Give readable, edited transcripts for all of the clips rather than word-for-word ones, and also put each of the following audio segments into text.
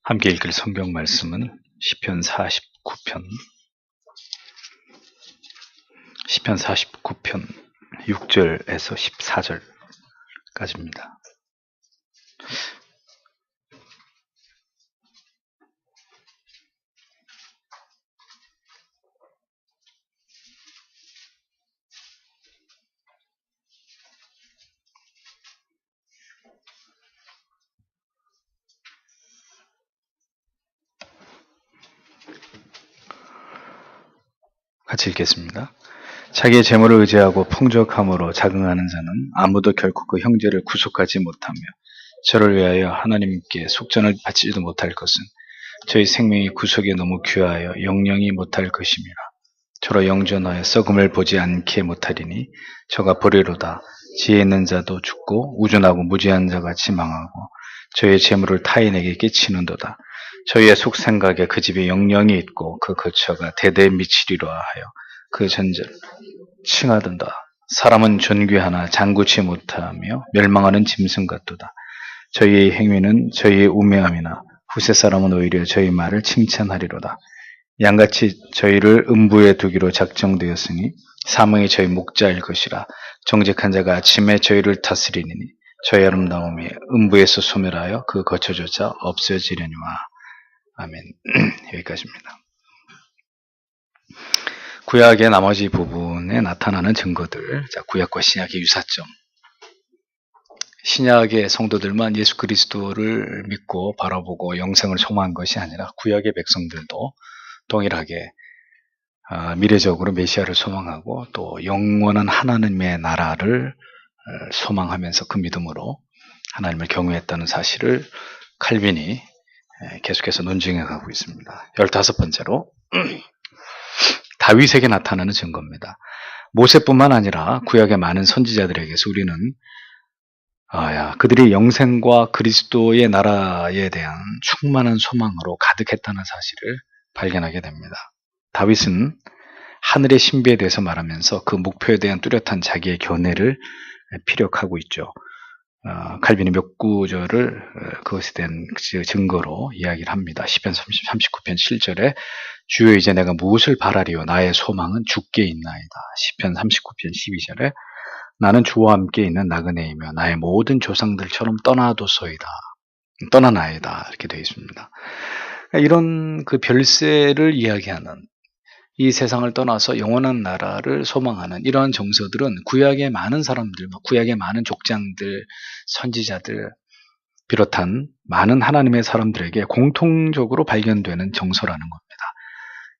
함께 읽을 성경 말씀은 시편 49편 6절에서 14절까지입니다. 같이 읽겠습니다. 자기의 재물을 의지하고 풍족함으로 자긍하는 자는 아무도 결코 그 형제를 구속하지 못하며 저를 위하여 하나님께 속전을 바치지도 못할 것은 저희 생명이 구속에 너무 귀하여 영영이 못할 것임이라. 저로 영전하여 썩음을 보지 않게 못하리니 저가 보리로다. 지혜 있는 자도 죽고 우둔하고 무지한 자같이 망하고 저의 재물을 타인에게 끼치는도다. 저희의 속생각에 그 집에 영영이 있고 그 거처가 대대에 미치리라 하여 그 전제를 칭하던다. 사람은 존귀하나 장구치 못하며 멸망하는 짐승 같도다. 저희의 행위는 저희의 우매함이나 후세 사람은 오히려 저희 말을 칭찬하리로다. 양같이 저희를 음부에 두기로 작정되었으니 사망이 저희 목자일 것이라. 정직한 자가 아침에 저희를 다스리니 저희 아름다움이 음부에서 소멸하여 그 거처조차 없어지려니와. 아멘. 여기까지입니다. 구약의 나머지 부분에 나타나는 증거들, 구약과 신약의 유사점. 신약의 성도들만 예수 그리스도를 믿고 바라보고 영생을 소망한 것이 아니라 구약의 백성들도 동일하게 미래적으로 메시아를 소망하고 또 영원한 하나님의 나라를 소망하면서 그 믿음으로 하나님을 경외했다는 사실을 칼빈이 계속해서 논증해 가고 있습니다. 15번째로 다윗에게 나타나는 증거입니다. 모세뿐만 아니라 구약의 많은 선지자들에게서 우리는 그들이 영생과 그리스도의 나라에 대한 충만한 소망으로 가득했다는 사실을 발견하게 됩니다. 다윗은 하늘의 신비에 대해서 말하면서 그 목표에 대한 뚜렷한 자기의 견해를 피력하고 있죠. 칼빈이 몇 구절을 그것에 대한 증거로 이야기를 합니다. 시편 39편 7절에 주여 이제 내가 무엇을 바라리요 나의 소망은 주께 있나이다. 시편 39편 12절에 나는 주와 함께 있는 나그네이며 나의 모든 조상들처럼 떠나나이다. 이렇게 되어 있습니다. 이런 그 별세를 이야기하는 이 세상을 떠나서 영원한 나라를 소망하는 이러한 정서들은 구약의 많은 사람들, 구약의 많은 족장들, 선지자들 비롯한 많은 하나님의 사람들에게 공통적으로 발견되는 정서라는 겁니다.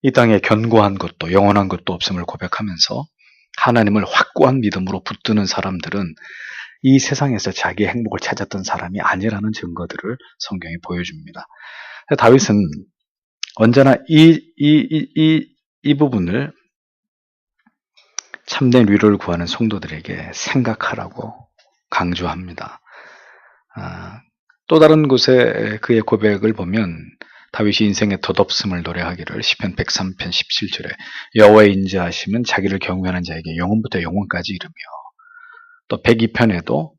이 땅에 견고한 것도 영원한 것도 없음을 고백하면서 하나님을 확고한 믿음으로 붙드는 사람들은 이 세상에서 자기의 행복을 찾았던 사람이 아니라는 증거들을 성경이 보여줍니다. 다윗은 언제나 이 부분을 참된 위로를 구하는 성도들에게 생각하라고 강조합니다. 또 다른 곳에 그의 고백을 보면 다윗이 인생의 덧없음을 노래하기를 시편 103편 17절에 여호와의 인자하심은 자기를 경외하는 자에게 영원부터 영원까지 이르며, 또 102편에도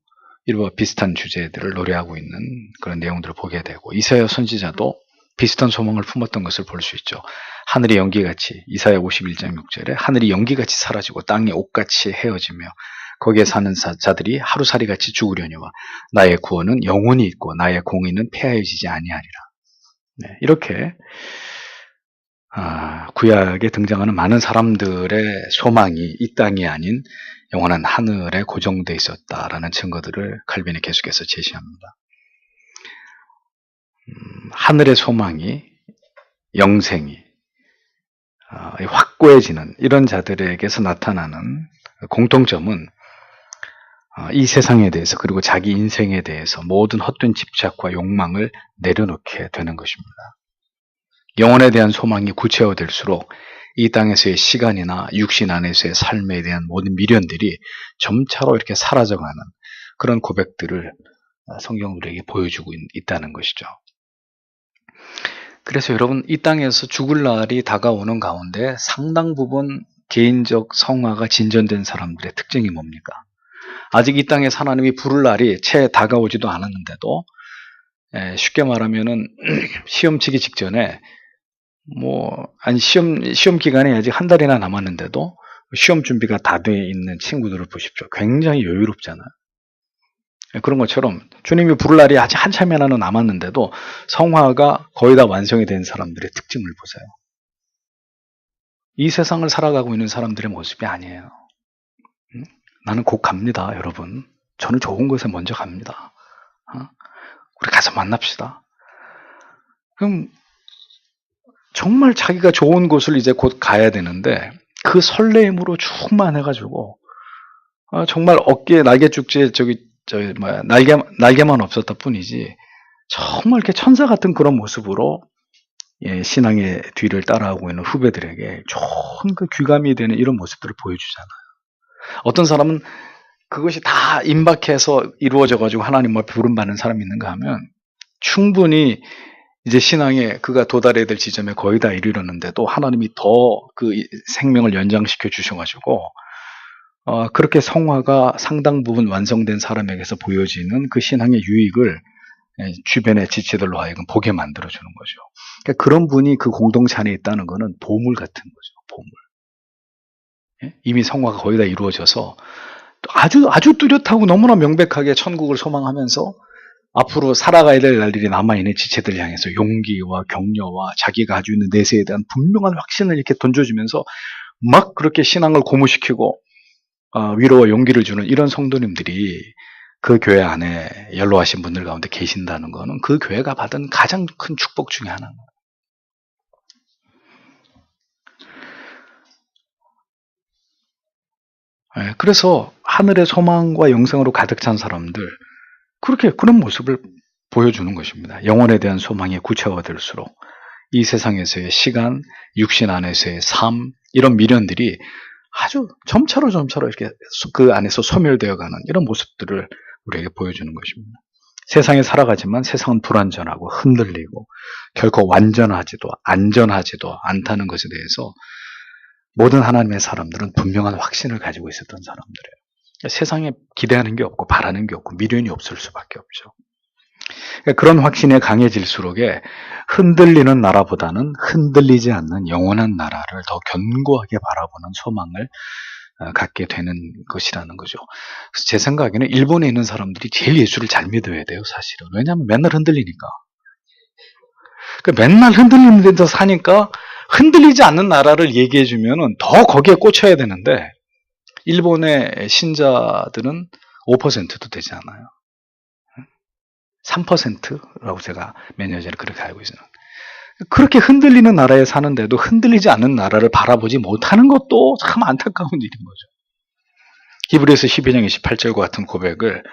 이와 비슷한 주제들을 노래하고 있는 그런 내용들을 보게 되고, 이사야 선지자도 비슷한 소망을 품었던 것을 볼 수 있죠. 하늘이 연기같이, 이사야 51장 6절에 하늘이 연기같이 사라지고 땅이 옷같이 헤어지며 거기에 사는 자들이 하루살이같이 죽으려니와 나의 구원은 영원히 있고 나의 공의는 폐하여지지 아니하리라. 이렇게 구약에 등장하는 많은 사람들의 소망이 이 땅이 아닌 영원한 하늘에 고정되어 있었다라는 증거들을 칼빈이 계속해서 제시합니다. 하늘의 소망이, 영생이 확고해지는 이런 자들에게서 나타나는 공통점은 이 세상에 대해서 그리고 자기 인생에 대해서 모든 헛된 집착과 욕망을 내려놓게 되는 것입니다. 영혼에 대한 소망이 구체화될수록 이 땅에서의 시간이나 육신 안에서의 삶에 대한 모든 미련들이 점차로 이렇게 사라져가는 그런 고백들을 성경 우리에게 보여주고 있다는 것이죠. 그래서 여러분, 이 땅에서 죽을 날이 다가오는 가운데 상당 부분 개인적 성화가 진전된 사람들의 특징이 뭡니까? 아직 이 땅에 하나님이 부를 날이 채 다가오지도 않았는데도 쉽게 말하면은 시험 치기 직전에 시험 기간이 아직 한 달이나 남았는데도 시험 준비가 다 돼 있는 친구들을 보십시오. 굉장히 여유롭잖아요. 그런 것처럼 주님이 부를 날이 아직 한참이나 남았는데도 성화가 거의 다 완성이 된 사람들의 특징을 보세요. 이 세상을 살아가고 있는 사람들의 모습이 아니에요. 나는 곧 갑니다, 여러분. 저는 좋은 곳에 먼저 갑니다. 우리 가서 만납시다. 그럼 정말 자기가 좋은 곳을 이제 곧 가야 되는데 그 설레임으로 충만해가지고 정말 어깨에 날개죽지에 날개만 없었다 뿐이지 정말 이렇게 천사 같은 그런 모습으로 신앙의 뒤를 따라오고 있는 후배들에게 좋은 그 귀감이 되는 이런 모습들을 보여주잖아요. 어떤 사람은 그것이 다 임박해서 이루어져가지고 하나님 앞에 부름받는 사람이 있는가 하면 충분히 이제 신앙에 그가 도달해야 될 지점에 거의 다 이르렀는데도 하나님이 더 그 생명을 연장시켜 주셔가지고 그렇게 성화가 상당 부분 완성된 사람에게서 보여지는 그 신앙의 유익을 주변의 지체들로 하여금 보게 만들어주는 거죠. 그러니까 그런 분이 그 공동체 안에 있다는 것은 보물 같은 거죠. 보물. 이미 성화가 거의 다 이루어져서 아주 뚜렷하고 너무나 명백하게 천국을 소망하면서 앞으로 살아가야 될 날들이 남아있는 지체들 향해서 용기와 격려와 자기가 가지고 있는 내세에 대한 분명한 확신을 이렇게 던져주면서 막 그렇게 신앙을 고무시키고 위로와 용기를 주는 이런 성도님들이 그 교회 안에 연로하신 분들 가운데 계신다는 것은 그 교회가 받은 가장 큰 축복 중에 하나입니다. 그래서 하늘의 소망과 영생으로 가득 찬 사람들 그런 모습을 보여주는 것입니다. 영혼에 대한 소망이 구체화될수록 이 세상에서의 시간, 육신 안에서의 삶 이런 미련들이 아주 점차로 이렇게 그 안에서 소멸되어가는 이런 모습들을 우리에게 보여주는 것입니다. 세상에 살아가지만 세상은 불완전하고 흔들리고 결코 완전하지도 안전하지도 않다는 것에 대해서 모든 하나님의 사람들은 분명한 확신을 가지고 있었던 사람들이에요. 세상에 기대하는 게 없고 바라는 게 없고 미련이 없을 수밖에 없죠. 그런 확신에 강해질수록에 흔들리는 나라보다는 흔들리지 않는 영원한 나라를 더 견고하게 바라보는 소망을 갖게 되는 것이라는 거죠. 그래서 제 생각에는 일본에 있는 사람들이 제일 예수를 잘 믿어야 돼요, 사실은. 왜냐하면 맨날 흔들리니까. 맨날 흔들리는 데서 사니까 흔들리지 않는 나라를 얘기해주면 더 거기에 꽂혀야 되는데 일본의 신자들은 5%도 되지 않아요. 3%라고 제가 몇 년 전에 그렇게 알고 있어요. 그렇게 흔들리는 나라에 사는데도 흔들리지 않는 나라를 바라보지 못하는 것도 참 안타까운 일인 거죠. 히브리서 12장 28절과 같은 고백을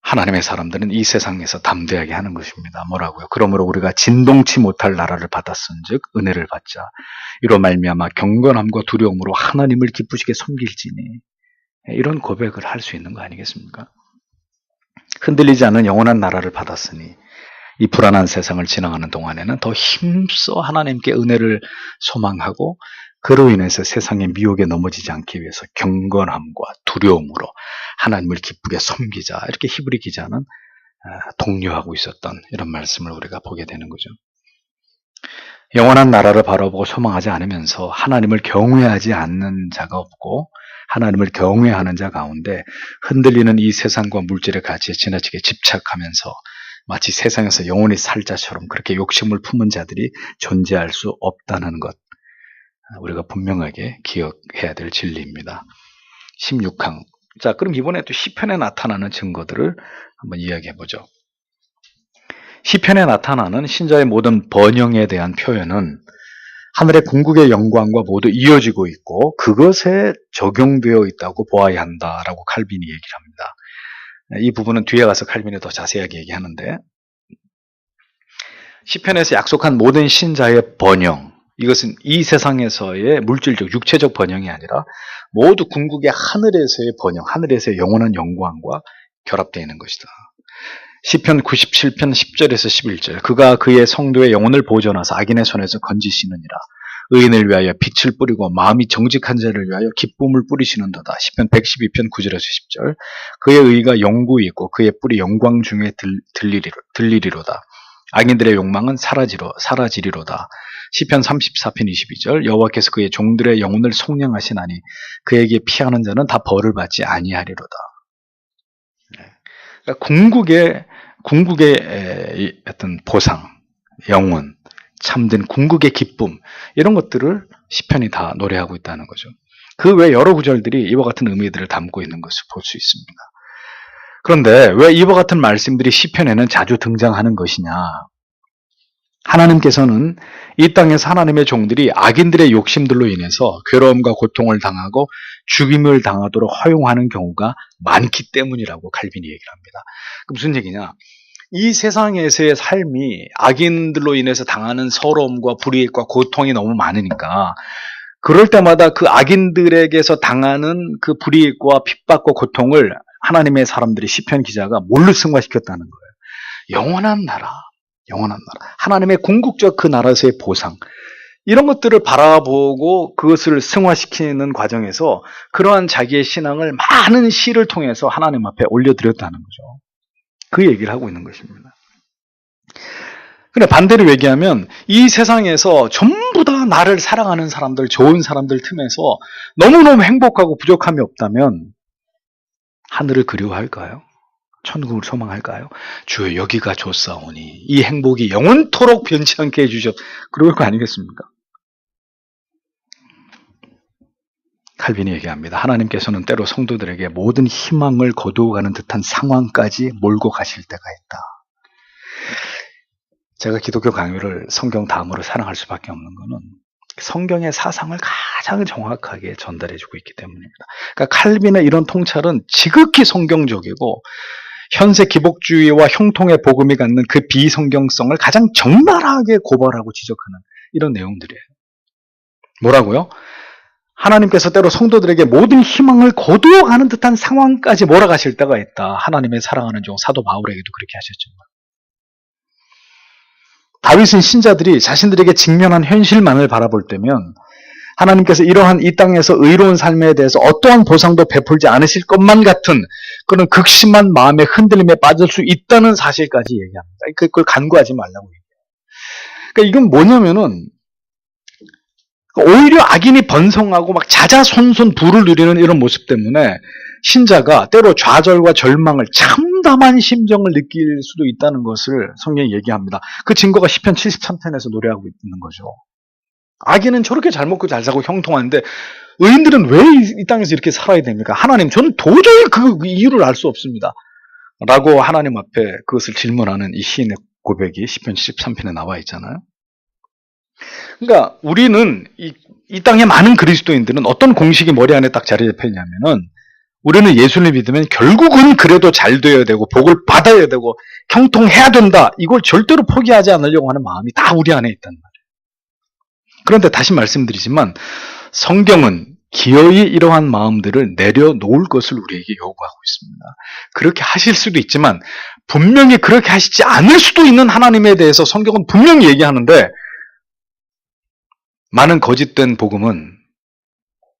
하나님의 사람들은 이 세상에서 담대하게 하는 것입니다. 뭐라고요? 그러므로 우리가 진동치 못할 나라를 받았은즉 은혜를 받자. 이로 말미암아 경건함과 두려움으로 하나님을 기쁘시게 섬길지니 이런 고백을 할 수 있는 거 아니겠습니까? 흔들리지 않는 영원한 나라를 받았으니 이 불안한 세상을 지나가는 동안에는 더 힘써 하나님께 은혜를 소망하고 그로 인해서 세상의 미혹에 넘어지지 않기 위해서 경건함과 두려움으로 하나님을 기쁘게 섬기자. 이렇게 히브리 기자는 독려하고 있었던 이런 말씀을 우리가 보게 되는 거죠. 영원한 나라를 바라보고 소망하지 않으면서 하나님을 경외하지 않는 자가 없고 하나님을 경외하는 자 가운데 흔들리는 이 세상과 물질의 가치에 지나치게 집착하면서 마치 세상에서 영원히 살 자처럼 그렇게 욕심을 품은 자들이 존재할 수 없다는 것, 우리가 분명하게 기억해야 될 진리입니다. 16항. 자, 그럼 이번에 또 시편에 나타나는 증거들을 한번 이야기해 보죠. 시편에 나타나는 신자의 모든 번영에 대한 표현은 하늘의 궁극의 영광과 모두 이어지고 있고 그것에 적용되어 있다고 보아야 한다라고 칼빈이 얘기를 합니다. 이 부분은 뒤에 가서 칼빈이 더 자세하게 얘기하는데 시편에서 약속한 모든 신자의 번영, 이것은 이 세상에서의 물질적, 육체적 번영이 아니라 모두 궁극의 하늘에서의 번영, 하늘에서의 영원한 영광과 결합되어 있는 것이다. 시편 97편 10절에서 11절 그가 그의 성도의 영혼을 보존하사 악인의 손에서 건지시느니라. 의인을 위하여 빛을 뿌리고 마음이 정직한 자를 위하여 기쁨을 뿌리시는도다. 시편 112편 9절에서 10절. 그의 의가 영구히 있고 그의 뿔이 영광 중에 들리리로다. 악인들의 욕망은 사라지리로다. 시편 34편 22절. 여호와께서 그의 종들의 영혼을 속량하시나니 그에게 피하는 자는 다 벌을 받지 아니하리로다. 그러니까 궁극의 어떤 보상, 영혼, 참된 궁극의 기쁨, 이런 것들을 시편이 다 노래하고 있다는 거죠. 그 외 여러 구절들이 이와 같은 의미들을 담고 있는 것을 볼 수 있습니다. 그런데 왜 이와 같은 말씀들이 시편에는 자주 등장하는 것이냐? 하나님께서는 이 땅에서 하나님의 종들이 악인들의 욕심들로 인해서 괴로움과 고통을 당하고 죽임을 당하도록 허용하는 경우가 많기 때문이라고 칼빈이 얘기를 합니다. 무슨 얘기냐? 이 세상에서의 삶이 악인들로 인해서 당하는 서러움과 불이익과 고통이 너무 많으니까 그럴 때마다 그 악인들에게서 당하는 그 불이익과 핍박과 고통을 하나님의 사람들이 시편 기자가 뭘로 승화시켰다는 거예요. 영원한 나라, 하나님의 궁극적 그 나라에서의 보상, 이런 것들을 바라보고 그것을 승화시키는 과정에서 그러한 자기의 신앙을 많은 시를 통해서 하나님 앞에 올려드렸다는 거죠. 그 얘기를 하고 있는 것입니다. 근데 반대로 얘기하면 이 세상에서 전부 다 나를 사랑하는 사람들, 좋은 사람들 틈에서 너무너무 행복하고 부족함이 없다면 하늘을 그리워할까요? 천국을 소망할까요? 주여 여기가 좋사오니 이 행복이 영원토록 변치 않게 해주셨, 그럴 거 아니겠습니까? 칼빈이 얘기합니다. 하나님께서는 때로 성도들에게 모든 희망을 거두어가는 듯한 상황까지 몰고 가실 때가 있다. 제가 기독교 강요를 성경 다음으로 사랑할 수밖에 없는 것은 성경의 사상을 가장 정확하게 전달해주고 있기 때문입니다. 그러니까 칼빈의 이런 통찰은 지극히 성경적이고 현세 기복주의와 형통의 복음이 갖는 그 비성경성을 가장 적나라하게 고발하고 지적하는 이런 내용들이에요. 뭐라고요? 하나님께서 때로 성도들에게 모든 희망을 거두어가는 듯한 상황까지 몰아가실 때가 있다. 하나님의 사랑하는 종 사도 바울에게도 그렇게 하셨지만, 다윗은 신자들이 자신들에게 직면한 현실만을 바라볼 때면 하나님께서 이러한 이 땅에서 의로운 삶에 대해서 어떠한 보상도 베풀지 않으실 것만 같은 그런 극심한 마음의 흔들림에 빠질 수 있다는 사실까지 얘기합니다. 그걸 간구하지 말라고 얘기해요. 그러니까 이건 뭐냐면은 오히려 악인이 번성하고 막 자자손손 부를 누리는 이런 모습 때문에 신자가 때로 좌절과 절망을, 참담한 심정을 느낄 수도 있다는 것을 성경이 얘기합니다. 그 증거가 시편 73편에서 노래하고 있는 거죠. 악인은 저렇게 잘 먹고 잘 사고 형통한데 의인들은 왜 이 땅에서 이렇게 살아야 됩니까? 하나님, 저는 도저히 그 이유를 알 수 없습니다. 라고 하나님 앞에 그것을 질문하는 이 시인의 고백이 시편 73편에 나와 있잖아요. 그러니까 우리는 이 땅의 많은 그리스도인들은 어떤 공식이 머리 안에 딱 자리 잡혀 있냐면은, 우리는 예수를 믿으면 결국은 그래도 잘 되어야 되고 복을 받아야 되고 형통해야 된다, 이걸 절대로 포기하지 않으려고 하는 마음이 다 우리 안에 있단 말이에요. 그런데 다시 말씀드리지만 성경은 기어이 이러한 마음들을 내려놓을 것을 우리에게 요구하고 있습니다. 그렇게 하실 수도 있지만 분명히 그렇게 하시지 않을 수도 있는 하나님에 대해서 성경은 분명히 얘기하는데, 많은 거짓된 복음은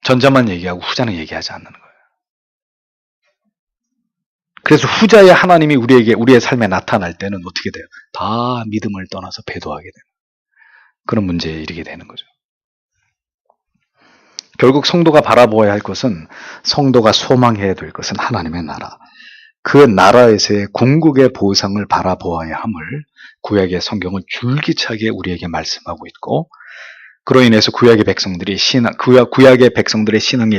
전자만 얘기하고 후자는 얘기하지 않는 거예요. 그래서 후자의 하나님이 우리의 삶에 나타날 때는 어떻게 돼요? 다 믿음을 떠나서 배도하게 되는 그런 문제에 이르게 되는 거죠. 결국 성도가 바라보아야 할 것은, 성도가 소망해야 될 것은 하나님의 나라, 그 나라에서의 궁극의 보상을 바라보아야 함을 구약의 성경은 줄기차게 우리에게 말씀하고 있고, 그로 인해서 구약의 백성들의 신앙의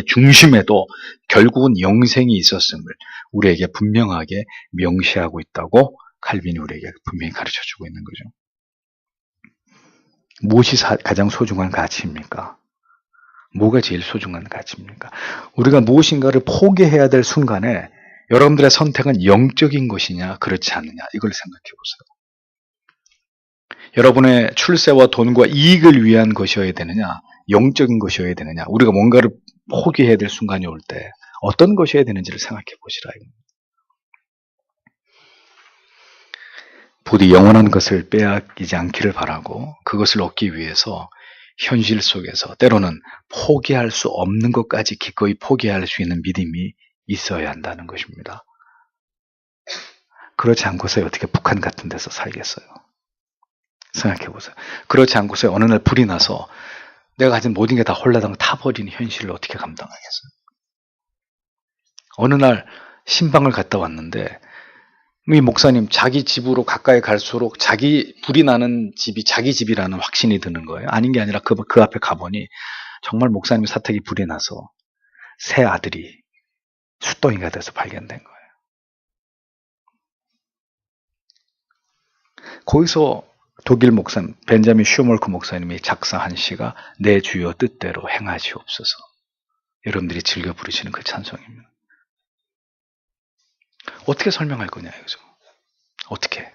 중심에도 결국은 영생이 있었음을 우리에게 분명하게 명시하고 있다고 칼빈이 우리에게 분명히 가르쳐주고 있는 거죠. 무엇이 가장 소중한 가치입니까? 뭐가 제일 소중한 가치입니까? 우리가 무엇인가를 포기해야 될 순간에 여러분들의 선택은 영적인 것이냐 그렇지 않느냐, 이걸 생각해 보세요. 여러분의 출세와 돈과 이익을 위한 것이어야 되느냐, 영적인 것이어야 되느냐, 우리가 뭔가를 포기해야 될 순간이 올 때 어떤 것이어야 되는지를 생각해 보시라. 부디 영원한 것을 빼앗기지 않기를 바라고 그것을 얻기 위해서 현실 속에서 때로는 포기할 수 없는 것까지 기꺼이 포기할 수 있는 믿음이 있어야 한다는 것입니다. 그렇지 않고서 어떻게 북한 같은 데서 살겠어요? 생각해 보세요. 그렇지 않고서 어느 날 불이 나서 내가 가진 모든 게 다 홀라당 타버리는 현실을 어떻게 감당하겠어요? 어느 날 신방을 갔다 왔는데 이 목사님 자기 집으로 가까이 갈수록 자기 불이 나는 집이 자기 집이라는 확신이 드는 거예요. 아닌 게 아니라 그 앞에 가보니 정말 목사님 사택이 불이 나서 새 아들이 숫덩이가 돼서 발견된 거예요. 거기서 독일 목사님 벤자민 슈몰크 목사님이 작사한 시가 내 주여 뜻대로 행하시옵소서. 여러분들이 즐겨 부르시는 그 찬송입니다. 어떻게 설명할 거냐 이거죠. 어떻게?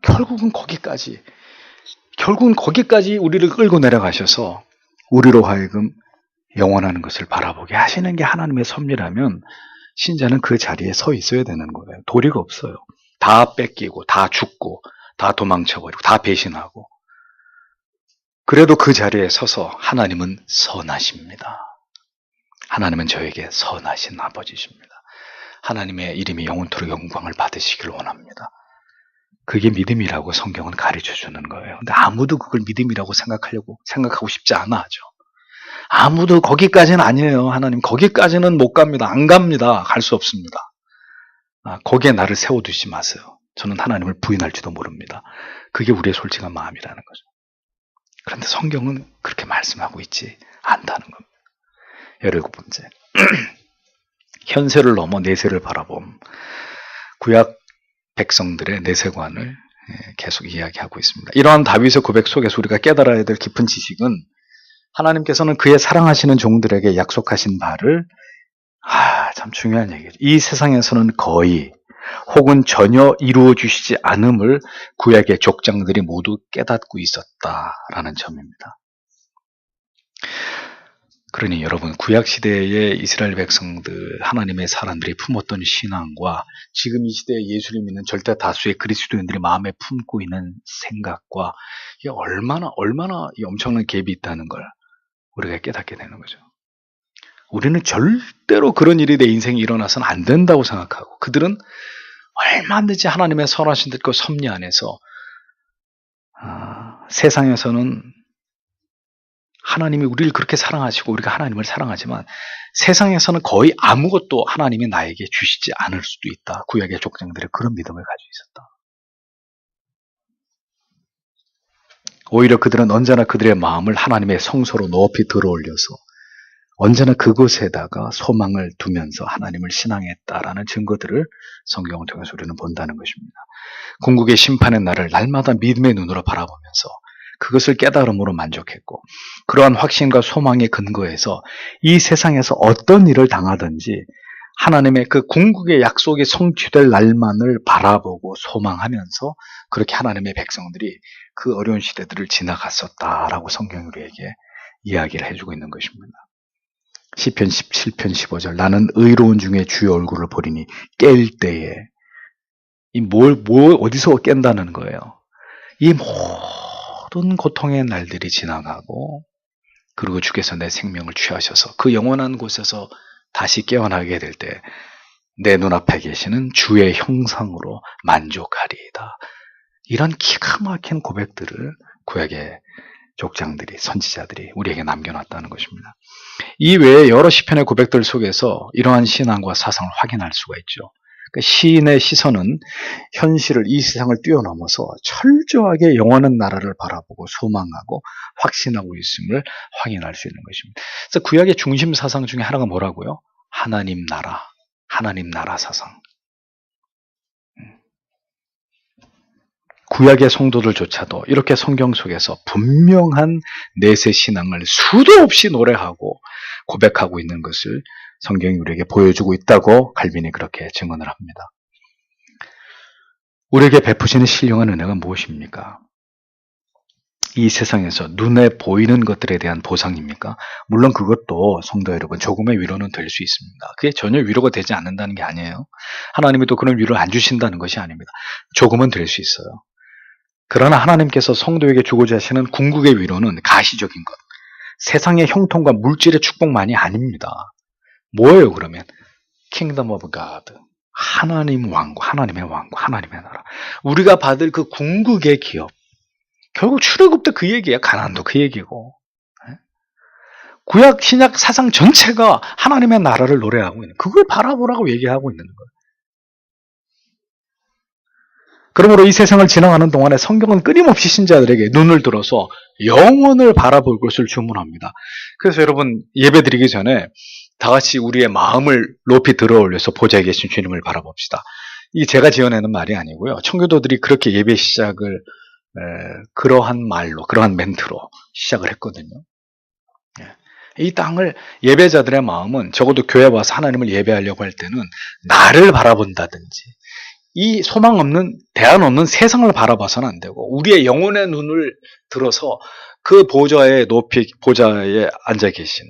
결국은 거기까지 우리를 끌고 내려가셔서 우리로 하여금 영원한 것을 바라보게 하시는 게 하나님의 섭리라면 신자는 그 자리에 서 있어야 되는 거예요. 도리가 없어요. 다 뺏기고 다 죽고 다 도망쳐버리고 다 배신하고 그래도 그 자리에 서서 하나님은 선하십니다. 하나님은 저에게 선하신 아버지십니다. 하나님의 이름이 영원토록 영광을 받으시길 원합니다. 그게 믿음이라고 성경은 가르쳐주는 거예요. 근데 아무도 그걸 믿음이라고 생각하고 싶지 않아 하죠. 아무도 거기까지는 아니에요. 하나님 거기까지는 못 갑니다. 안 갑니다. 갈 수 없습니다. 거기에 나를 세워두지 마세요. 저는 하나님을 부인할지도 모릅니다. 그게 우리의 솔직한 마음이라는 거죠. 그런데 성경은 그렇게 말씀하고 있지 않다는 겁니다. 17번째 현세를 넘어 내세를 바라봄. 구약 백성들의 내세관을 계속 이야기하고 있습니다. 이러한 다윗의 고백 속에서 우리가 깨달아야 될 깊은 지식은 하나님께서는 그의 사랑하시는 종들에게 약속하신 바를 참 중요한 얘기죠. 이 세상에서는 거의 혹은 전혀 이루어 주시지 않음을 구약의 족장들이 모두 깨닫고 있었다라는 점입니다. 그러니 여러분 구약시대의 이스라엘 백성들 하나님의 사람들이 품었던 신앙과 지금 이 시대에 예수를 믿는 절대 다수의 그리스도인들이 마음에 품고 있는 생각과 이게 얼마나 이 엄청난 갭이 있다는 걸 우리가 깨닫게 되는 거죠. 우리는 절대로 그런 일이 내 인생에 일어나서는 안 된다고 생각하고 그들은 얼마든지 하나님의 선하신 뜻과 섭리 안에서 세상에서는 하나님이 우리를 그렇게 사랑하시고 우리가 하나님을 사랑하지만 세상에서는 거의 아무것도 하나님이 나에게 주시지 않을 수도 있다. 구약의 족장들이 그런 믿음을 가지고 있었다. 오히려 그들은 언제나 그들의 마음을 하나님의 성소로 높이 들어올려서 언제나 그곳에다가 소망을 두면서 하나님을 신앙했다라는 증거들을 성경을 통해서 우리는 본다는 것입니다. 궁극의 심판의 날을 날마다 믿음의 눈으로 바라보면서 그것을 깨달음으로 만족했고 그러한 확신과 소망의 근거에서 이 세상에서 어떤 일을 당하든지 하나님의 그 궁극의 약속이 성취될 날만을 바라보고 소망하면서 그렇게 하나님의 백성들이 그 어려운 시대들을 지나갔었다라고 성경이 우리에게 이야기를 해주고 있는 것입니다. 시편 17편 15절 나는 의로운 중에 주의 얼굴을 보리니 깰 때에 어디서 깬다는 거예요. 이 모든 고통의 날들이 지나가고 그리고 주께서 내 생명을 취하셔서 그 영원한 곳에서 다시 깨어나게 될 때 내 눈앞에 계시는 주의 형상으로 만족하리이다. 이런 기가 막힌 고백들을 구약의 족장들이 선지자들이 우리에게 남겨놨다는 것입니다. 이 외에 여러 시편의 고백들 속에서 이러한 신앙과 사상을 확인할 수가 있죠. 시인의 시선은 현실을 이 세상을 뛰어넘어서 철저하게 영원한 나라를 바라보고 소망하고 확신하고 있음을 확인할 수 있는 것입니다. 그래서 구약의 중심 사상 중에 하나가 뭐라고요? 하나님 나라 사상. 구약의 성도들조차도 이렇게 성경 속에서 분명한 내세 신앙을 수도 없이 노래하고 고백하고 있는 것을 성경이 우리에게 보여주고 있다고 칼빈이 그렇게 증언을 합니다. 우리에게 베푸시는 신령한 은혜가 무엇입니까? 이 세상에서 눈에 보이는 것들에 대한 보상입니까? 물론 그것도 성도 여러분 조금의 위로는 될 수 있습니다. 그게 전혀 위로가 되지 않는다는 게 아니에요. 하나님이 또 그런 위로를 안 주신다는 것이 아닙니다. 조금은 될 수 있어요. 그러나 하나님께서 성도에게 주고자 하시는 궁극의 위로는 가시적인 것, 세상의 형통과 물질의 축복만이 아닙니다. 뭐예요 그러면? Kingdom of God, 하나님의 왕국, 하나님의 나라. 우리가 받을 그 궁극의 기업, 결국 출애굽도 그 얘기야. 가나안도 그 얘기고. 구약 신약 사상 전체가 하나님의 나라를 노래하고 있는, 그걸 바라보라고 얘기하고 있는 거예요. 그러므로 이 세상을 지나가는 동안에 성경은 끊임없이 신자들에게 눈을 들어서 영혼을 바라볼 것을 주문합니다. 그래서 여러분 예배 드리기 전에 다 같이 우리의 마음을 높이 들어 올려서 보좌에 계신 주님을 바라봅시다. 이 제가 지어내는 말이 아니고요. 청교도들이 그렇게 예배 시작을 그러한 말로, 그러한 멘트로 시작을 했거든요. 이 땅을, 예배자들의 마음은 적어도 교회 와서 하나님을 예배하려고 할 때는 나를 바라본다든지 이 소망 없는, 대안 없는 세상을 바라봐서는 안 되고 우리의 영혼의 눈을 들어서 그 보좌에 높이, 보좌에 앉아 계시는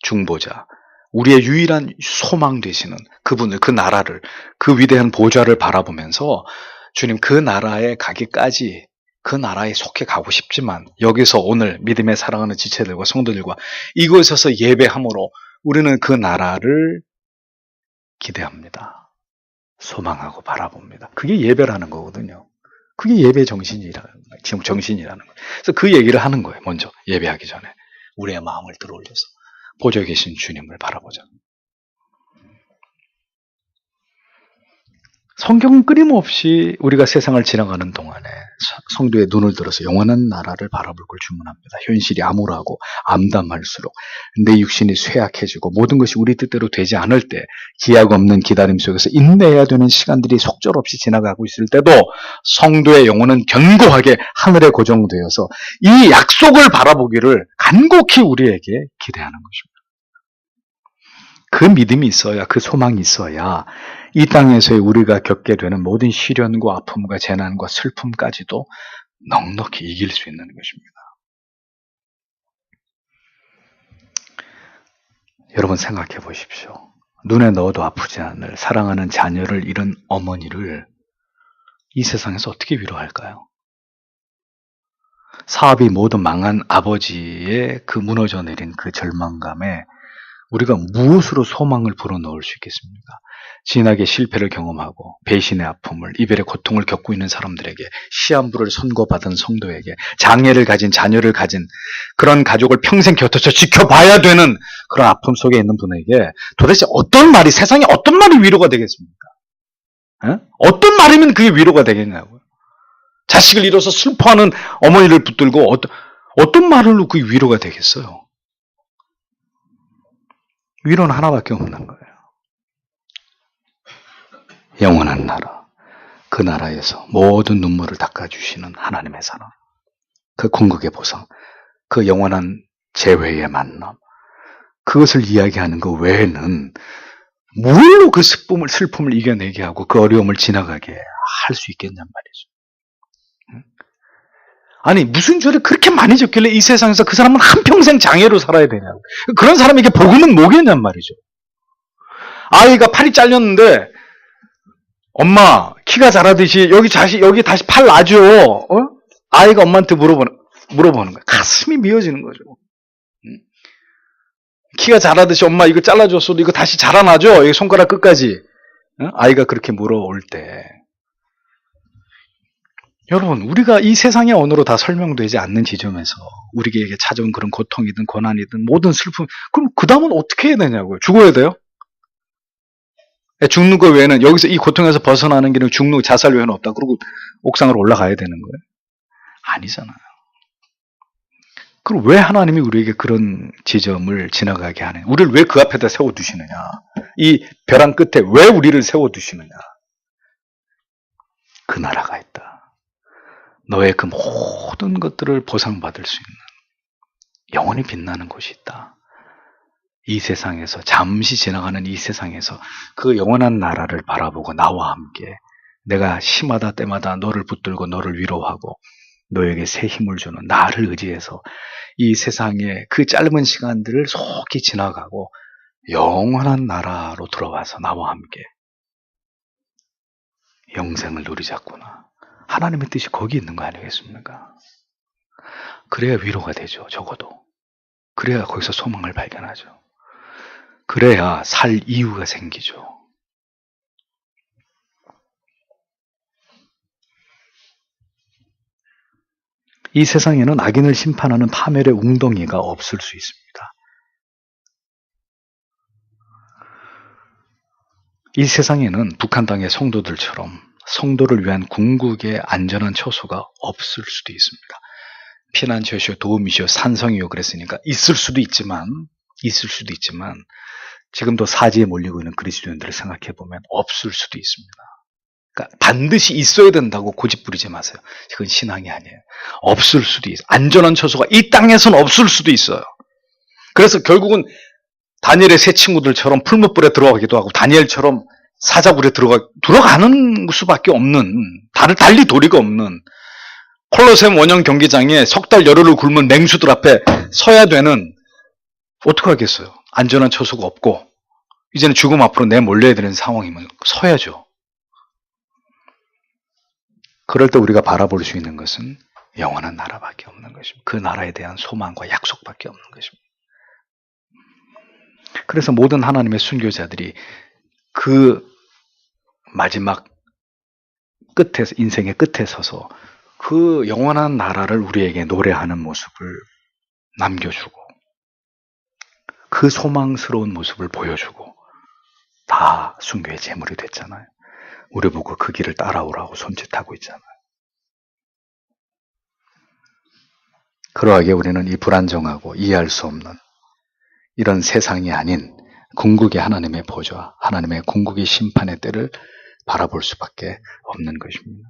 중보자, 우리의 유일한 소망 되시는 그분을, 그 나라를, 그 위대한 보좌를 바라보면서 주님 그 나라에 가기까지 그 나라에 속해 가고 싶지만 여기서 오늘 믿음의 사랑하는 지체들과 성도들과 이곳에서 예배함으로 우리는 그 나라를 기대합니다. 소망하고 바라봅니다. 그게 예배라는 거거든요. 그게 예배 정신이라는 거예요. 지금 정신이라는 거예요. 그래서 그 얘기를 하는 거예요. 먼저 예배하기 전에 우리의 마음을 들어올려서 보좌에 계신 주님을 바라보자. 성경은 끊임없이 우리가 세상을 지나가는 동안에 성도의 눈을 들어서 영원한 나라를 바라볼 걸 주문합니다. 현실이 암울하고 암담할수록 내 육신이 쇠약해지고 모든 것이 우리 뜻대로 되지 않을 때 기약 없는 기다림 속에서 인내해야 되는 시간들이 속절없이 지나가고 있을 때도 성도의 영혼은 견고하게 하늘에 고정되어서 이 약속을 바라보기를 간곡히 우리에게 기대하는 것입니다. 그 믿음이 있어야, 그 소망이 있어야 이 땅에서의 우리가 겪게 되는 모든 시련과 아픔과 재난과 슬픔까지도 넉넉히 이길 수 있는 것입니다. 여러분 생각해 보십시오. 눈에 넣어도 아프지 않을 사랑하는 자녀를 잃은 어머니를 이 세상에서 어떻게 위로할까요? 사업이 모두 망한 아버지의 그 무너져 내린 그 절망감에 우리가 무엇으로 소망을 불어넣을 수 있겠습니까? 진하게 실패를 경험하고 배신의 아픔을, 이별의 고통을 겪고 있는 사람들에게, 시한부를 선고받은 성도에게, 장애를 가진, 자녀를 가진 그런 가족을 평생 곁에서 지켜봐야 되는 그런 아픔 속에 있는 분에게 도대체 어떤 말이, 세상에 어떤 말이 위로가 되겠습니까? 어떤 말이면 그게 위로가 되겠냐고요. 자식을 잃어서 슬퍼하는 어머니를 붙들고 어떤 말로 그게 위로가 되겠어요? 위로는 하나밖에 없는 거예요. 영원한 나라, 그 나라에서 모든 눈물을 닦아주시는 하나님의 사랑, 그 궁극의 보상, 그 영원한 재회의 만남, 그것을 이야기하는 것 외에는 뭘로 그 슬픔을 이겨내게 하고 그 어려움을 지나가게 할 수 있겠냔 말이죠. 아니 무슨 죄를 그렇게 많이 졌길래 이 세상에서 그 사람은 한평생 장애로 살아야 되냐고. 그런 사람에게 복음은 뭐겠냔 말이죠. 아이가 팔이 잘렸는데 엄마 키가 자라듯이 여기 다시 팔 놔줘. 아이가 엄마한테 물어보는 거야. 가슴이 미어지는 거죠. 키가 자라듯이 엄마 이거 잘라줬어도 이거 다시 자라나죠. 이 손가락 끝까지. 아이가 그렇게 물어올 때 여러분, 우리가 이 세상의 언어로 다 설명되지 않는 지점에서 우리에게 찾아온 그런 고통이든 고난이든 모든 슬픔, 그럼 그 다음은 어떻게 해야 되냐고요? 죽어야 돼요? 죽는 거 외에는, 여기서 이 고통에서 벗어나는 길은 죽는 자살 외에는 없다. 그러고 옥상으로 올라가야 되는 거예요? 아니잖아요. 그럼 왜 하나님이 우리에게 그런 지점을 지나가게 하느냐? 우리를 왜 그 앞에다 세워두시느냐? 이 벼랑 끝에 왜 우리를 세워두시느냐? 그 나라가 있다. 너의 그 모든 것들을 보상받을 수 있는 영원히 빛나는 곳이 있다. 이 세상에서, 잠시 지나가는 이 세상에서 그 영원한 나라를 바라보고 나와 함께 내가 시마다 때마다 너를 붙들고 너를 위로하고 너에게 새 힘을 주는 나를 의지해서 이 세상의 그 짧은 시간들을 속히 지나가고 영원한 나라로 들어와서 나와 함께 영생을 누리자꾸나 하나님의 뜻이 거기 있는 거 아니겠습니까? 그래야 위로가 되죠. 적어도. 그래야 거기서 소망을 발견하죠. 그래야 살 이유가 생기죠. 이 세상에는 악인을 심판하는 파멸의 웅덩이가 없을 수 있습니다. 이 세상에는 북한 땅의 성도들처럼 성도를 위한 궁극의 안전한 처소가 없을 수도 있습니다. 피난처시오, 도움이시오, 산성이요 그랬으니까 있을 수도 있지만 지금도 사지에 몰리고 있는 그리스도인들을 생각해 보면 없을 수도 있습니다. 그러니까 반드시 있어야 된다고 고집 부리지 마세요. 그건 신앙이 아니에요. 없을 수도 있어요. 안전한 처소가 이 땅에서는 없을 수도 있어요. 그래서 결국은 다니엘의 세 친구들처럼 풀무불에 들어가기도 하고 다니엘처럼 사자굴에 들어가는 수밖에 없는, 달리 도리가 없는, 콜로세움 원형 경기장에 석 달 열흘을 굶은 맹수들 앞에 서야 되는, 어떻게 하겠어요? 안전한 처소가 없고 이제는 죽음 앞으로 내몰려야 되는 상황이면 서야죠. 그럴 때 우리가 바라볼 수 있는 것은 영원한 나라밖에 없는 것입니다. 그 나라에 대한 소망과 약속밖에 없는 것입니다. 그래서 모든 하나님의 순교자들이 그 마지막 끝에, 인생의 끝에 서서 그 영원한 나라를 우리에게 노래하는 모습을 남겨주고 그 소망스러운 모습을 보여주고 다 순교의 제물이 됐잖아요. 우리 보고 그 길을 따라오라고 손짓하고 있잖아요. 그러하게 우리는 이 불안정하고 이해할 수 없는 이런 세상이 아닌 궁극의 하나님의 보좌, 하나님의 궁극의 심판의 때를 바라볼 수밖에 없는 것입니다.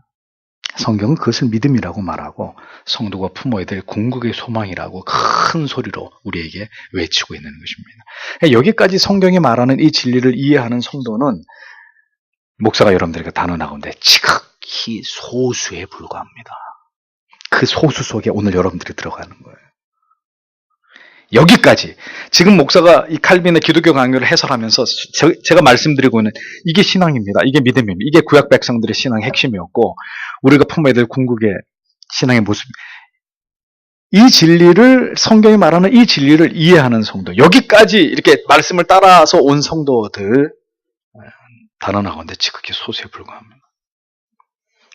성경은 그것을 믿음이라고 말하고 성도가 품어야 될 궁극의 소망이라고 큰 소리로 우리에게 외치고 있는 것입니다. 여기까지 성경이 말하는 이 진리를 이해하는 성도는 목사가 여러분들에게 단언하건대 지극히 소수에 불과합니다. 그 소수 속에 오늘 여러분들이 들어가는 거예요. 여기까지 지금 목사가 이 칼빈의 기독교 강요를 해설하면서 제가 말씀드리고 있는 이게 신앙입니다. 이게 믿음입니다. 이게 구약 백성들의 신앙의 핵심이었고 우리가 품어야 될 궁극의 신앙의 모습, 이 진리를, 성경이 말하는 이 진리를 이해하는 성도, 여기까지 이렇게 말씀을 따라서 온 성도들 단언하건대 지극히 소수에 불과합니다.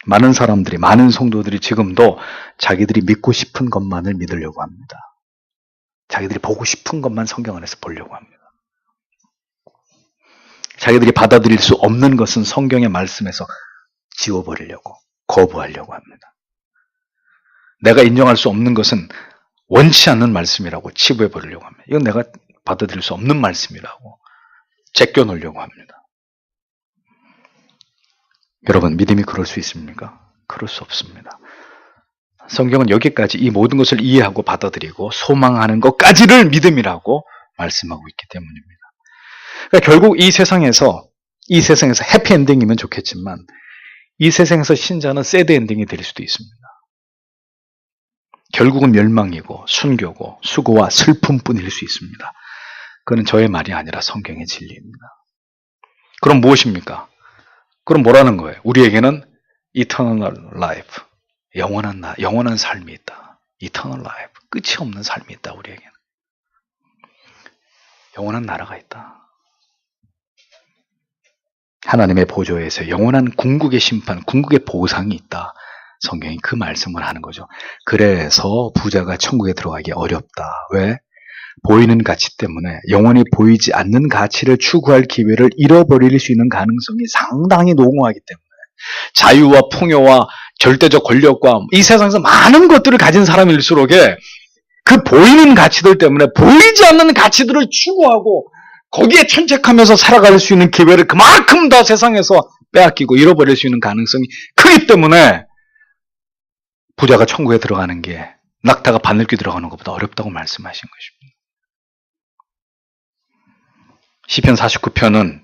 많은 사람들이, 많은 성도들이 지금도 자기들이 믿고 싶은 것만을 믿으려고 합니다. 자기들이 보고 싶은 것만 성경 안에서 보려고 합니다. 자기들이 받아들일 수 없는 것은 성경의 말씀에서 지워버리려고, 거부하려고 합니다. 내가 인정할 수 없는 것은 원치 않는 말씀이라고 치부해버리려고 합니다. 이건 내가 받아들일 수 없는 말씀이라고 제껴놓으려고 합니다. 여러분, 믿음이 그럴 수 있습니까? 그럴 수 없습니다. 성경은 여기까지 이 모든 것을 이해하고 받아들이고 소망하는 것까지를 믿음이라고 말씀하고 있기 때문입니다. 그러니까 결국 이 세상에서 해피엔딩이면 좋겠지만 이 세상에서 신자는 새드엔딩이 될 수도 있습니다. 결국은 멸망이고 순교고 수고와 슬픔뿐일 수 있습니다. 그건 저의 말이 아니라 성경의 진리입니다. 그럼 무엇입니까? 그럼 뭐라는 거예요? 우리에게는 eternal life, 영원한 삶이 있다. eternal life, 끝이 없는 삶이 있다. 우리에게는 영원한 나라가 있다. 하나님의 보좌에서 영원한 궁극의 심판, 궁극의 보상이 있다. 성경이 그 말씀을 하는 거죠. 그래서 부자가 천국에 들어가기 어렵다. 왜? 보이는 가치 때문에 영원히 보이지 않는 가치를 추구할 기회를 잃어버릴 수 있는 가능성이 상당히 농후하기 때문에 자유와 풍요와 절대적 권력과 이 세상에서 많은 것들을 가진 사람일수록에 그 보이는 가치들 때문에 보이지 않는 가치들을 추구하고 거기에 천착하면서 살아갈 수 있는 기회를 그만큼 더 세상에서 빼앗기고 잃어버릴 수 있는 가능성이 크기 때문에 부자가 천국에 들어가는 게 낙타가 바늘귀 들어가는 것보다 어렵다고 말씀하신 것입니다. 시편 49편은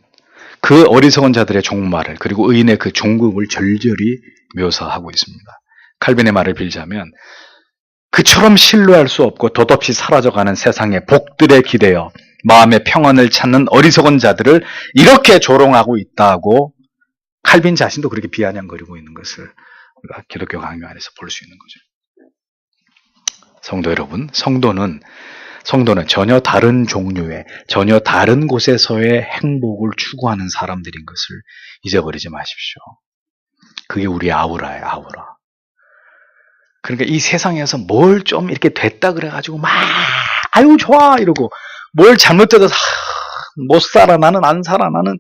그 어리석은 자들의 종말을 그리고 의인의 그 종국을 절절히 묘사하고 있습니다. 칼빈의 말을 빌자면 그처럼 신뢰할 수 없고 덧없이 사라져가는 세상의 복들에 기대어 마음의 평안을 찾는 어리석은 자들을 이렇게 조롱하고 있다고 칼빈 자신도 그렇게 비아냥거리고 있는 것을 우리가 기독교 강요 안에서 볼 수 있는 거죠. 성도 여러분, 성도는 전혀 다른 종류의, 전혀 다른 곳에서의 행복을 추구하는 사람들인 것을 잊어버리지 마십시오. 그게 우리의 아우라예요, 아우라. 그러니까 이 세상에서 뭘 좀 이렇게 됐다 그래가지고 막 아유 좋아 이러고, 뭘 잘못돼도 못 살아, 나는 안 살아, 나는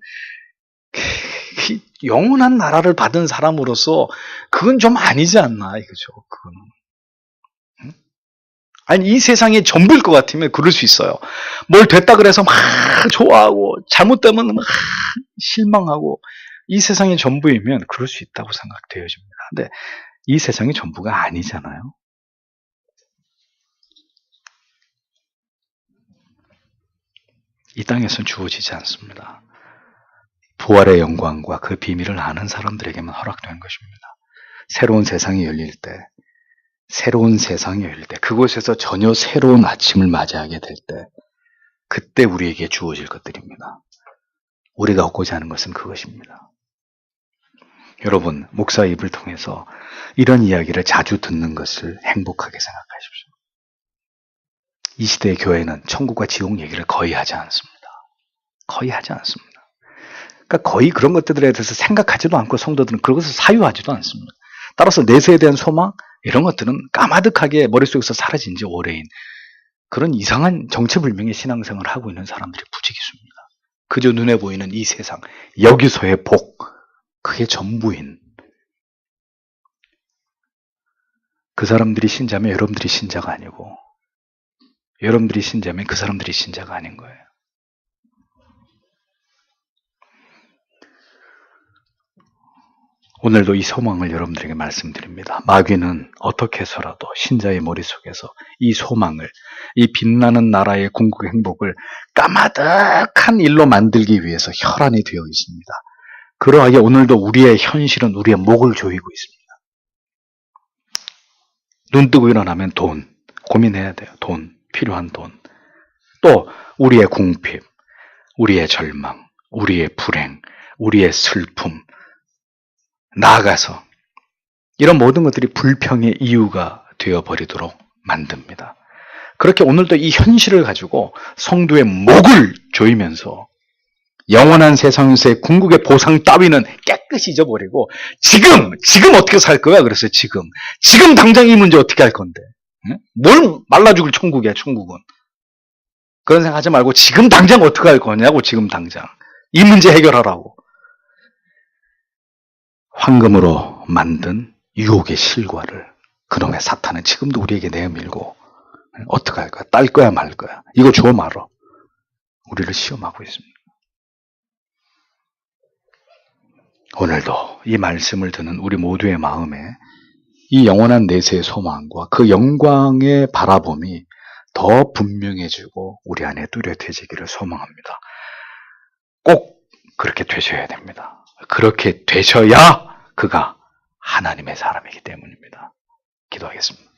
영원한 나라를 받은 사람으로서 그건 좀 아니지 않나 이거죠. 그거는. 아니 이 세상이 전부일 것 같으면 그럴 수 있어요. 뭘 됐다 그래서 막 좋아하고 잘못되면 막 실망하고, 이 세상이 전부이면 그럴 수 있다고 생각되어집니다. 근데 이 세상이 전부가 아니잖아요. 이 땅에서는 주어지지 않습니다. 부활의 영광과 그 비밀을 아는 사람들에게만 허락되는 것입니다. 새로운 세상이 열릴 때, 그곳에서 전혀 새로운 아침을 맞이하게 될 때, 그때 우리에게 주어질 것들입니다. 우리가 얻고자 하는 것은 그것입니다. 여러분, 목사 입을 통해서 이런 이야기를 자주 듣는 것을 행복하게 생각하십시오. 이 시대의 교회는 천국과 지옥 얘기를 거의 하지 않습니다. 거의 하지 않습니다. 그러니까 거의 그런 것들에 대해서 생각하지도 않고, 성도들은 그것을 사유하지도 않습니다. 따라서 내세에 대한 소망, 이런 것들은 까마득하게 머릿속에서 사라진 지 오래인 그런 이상한 정체불명의 신앙생활을 하고 있는 사람들이 부지기수입니다. 그저 눈에 보이는 이 세상, 여기서의 복, 그게 전부인 그 사람들이 신자면 여러분들이 신자가 아니고, 여러분들이 신자면 그 사람들이 신자가 아닌 거예요. 오늘도 이 소망을 여러분들에게 말씀드립니다. 마귀는 어떻게 해서라도 신자의 머릿속에서 이 소망을, 이 빛나는 나라의 궁극 행복을 까마득한 일로 만들기 위해서 혈안이 되어 있습니다. 그러하게 오늘도 우리의 현실은 우리의 목을 조이고 있습니다. 눈 뜨고 일어나면 돈, 고민해야 돼요. 돈, 필요한 돈. 또 우리의 궁핍, 우리의 절망, 우리의 불행, 우리의 슬픔, 나아가서 이런 모든 것들이 불평의 이유가 되어버리도록 만듭니다. 그렇게 오늘도 이 현실을 가지고 성도의 목을 조이면서 영원한 세상에서의 궁극의 보상 따위는 깨끗이 잊어버리고, 지금 어떻게 살 거야? 그래서 지금 당장 이 문제 어떻게 할 건데? 응? 뭘 말라 죽을 천국이야, 천국은. 그런 생각 하지 말고 지금 당장 어떻게 할 거냐고, 지금 당장. 이 문제 해결하라고. 황금으로 만든 유혹의 실과를 그놈의 사탄은 지금도 우리에게 내밀고, 어떻게 할 거야? 딸 거야 말 거야? 이거 줘 말어. 우리를 시험하고 있습니다. 오늘도 이 말씀을 듣는 우리 모두의 마음에 이 영원한 내세의 소망과 그 영광의 바라봄이 더 분명해지고 우리 안에 뚜렷해지기를 소망합니다. 꼭 그렇게 되셔야 됩니다. 그렇게 되셔야 그가 하나님의 사람이기 때문입니다. 기도하겠습니다.